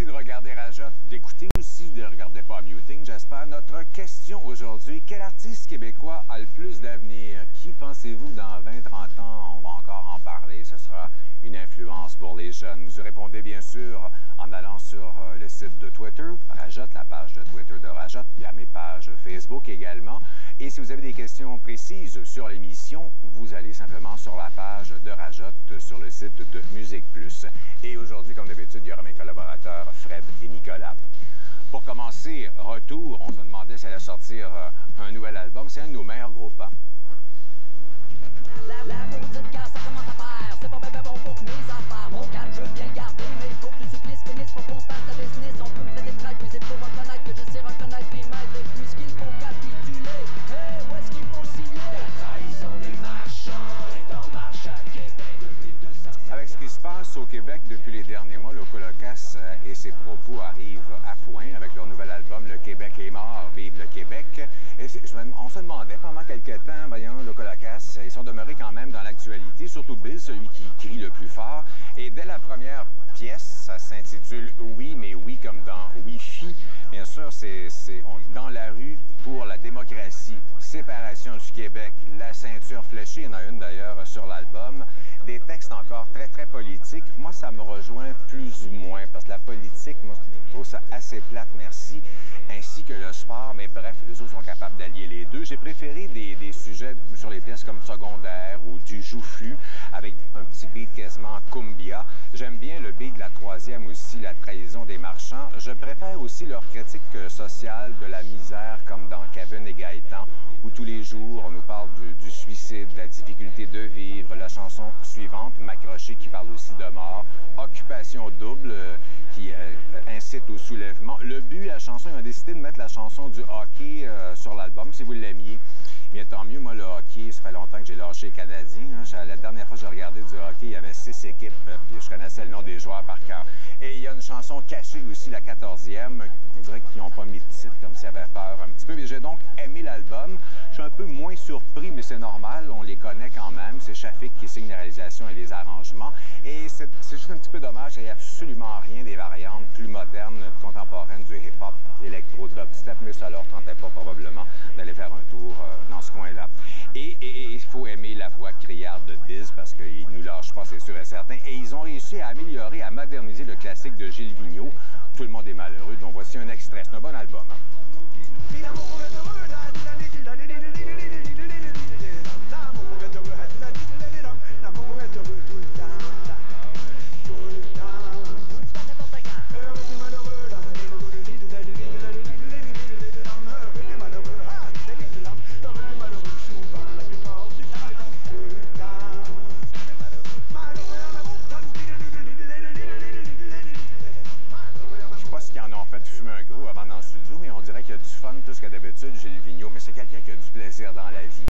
Merci de regarder Rajotte, d'écouter aussi, de ne regarder pas à muting, j'espère. Notre question aujourd'hui, quel artiste québécois a le plus d'avenir? Qui pensez-vous dans 20-30 ans? On va encore en parler, ce sera une influence pour les jeunes. Vous répondez bien sûr en allant sur le site de Twitter, Rajotte, la page de Twitter de Rajotte. Il y a mes pages Facebook également. Et si vous avez des questions précises sur l'émission, vous allez simplement sur la page de Rajotte sur le site de Musique Plus. Et aujourd'hui, comme d'habitude, il y aura mes collaborateurs Fred et Nicolas. Pour commencer, retour, on se demandait si elle allait sortir un nouvel album. C'est un de nos meilleurs groupes, hein? La maudite guerre, ça commence à faire. C'est pas bébé bon pour mes affaires. Mon calme, je veux bien le garder, mais il faut que le supplice finisse. Faut qu'on fasse la business. On peut me traiter de traite, mais il faut reconnaître que je sais reconnaître puis mettre. Et plus qu'il faut capituler. Hey, où est-ce qu'il faut signer? La trahison des marchands est en marche à Québec depuis 200 ans. Avec ce qui se passe au Québec depuis les derniers mois, le Colocasse et ses propos arrivent à point avec leur nouvel album « Le Québec est mort, vive le Québec ». Et on se demandait pendant quelques temps, voyons, le Colocasse, ils sont demeurés quand même dans l'actualité, surtout Bill, celui qui crie le plus fort. Et dès la première pièce, ça s'intitule « Oui, mais oui comme dans Wi-Fi ». Bien sûr, c'est dans la rue pour la démocratie, séparation du Québec, la ceinture fléchée, il y en a une d'ailleurs sur l'album. Des textes encore très, très politiques. Moi, ça me rejoint plus ou moins, parce que la politique, moi, je trouve ça assez plate, merci, ainsi que le sport. Mais bref, les autres sont capables d'allier les deux. J'ai préféré des sujets sur les pièces comme Secondaire ou du Joufflu, avec un petit beat quasiment cumbia. J'aime bien le beat de la troisième aussi, La trahison des marchands. Je préfère aussi leur critique sociale de la misère, comme dans Kevin et Gaëtan, où tous les jours, on nous parle du suicide, de la difficulté de vivre. La chanson suivante, M'accrocher, qui parle aussi de mort. Occupation double, qui incite au soulèvement. Le but, la chanson, ils ont décidé de mettre la chanson du hockey sur l'album, si vous l'aimiez. Bien, tant mieux, moi, le hockey, ça fait longtemps que j'ai lâché les Canadiens. La dernière fois que j'ai regardé du hockey, il y avait 6 équipes, puis je connaissais le nom des joueurs par cœur. Et il y a une chanson cachée aussi, la 14e. On dirait qu'ils n'ont pas mis de titre, comme s'ils avaient peur un petit peu. Mais j'ai donc aimé l'album. Je suis un peu moins surpris, mais c'est normal, on les connaît quand même. C'est Shafik qui signe la réalisation et les arrangements. Et c'est juste un petit peu dommage, il n'y a absolument rien des variantes plus modernes, contemporaines du hip-hop, électro, dubstep, mais ça leur tentait pas probablement d'aller faire un tour dans ce coin-là. Et il faut aimer la voix criarde de Biz parce qu'ils ne nous lâchent pas, c'est sûr et certain. Et ils ont réussi à améliorer, à moderniser le classique de Gilles Vigneault. Tout le monde est malheureux, donc voici un extrait. C'est un bon album, hein? En fait fumer un gros avant dans le studio, mais on dirait qu'il y a du fun plus que d'habitude, Gilles Vigneault, mais c'est quelqu'un qui a du plaisir dans la vie.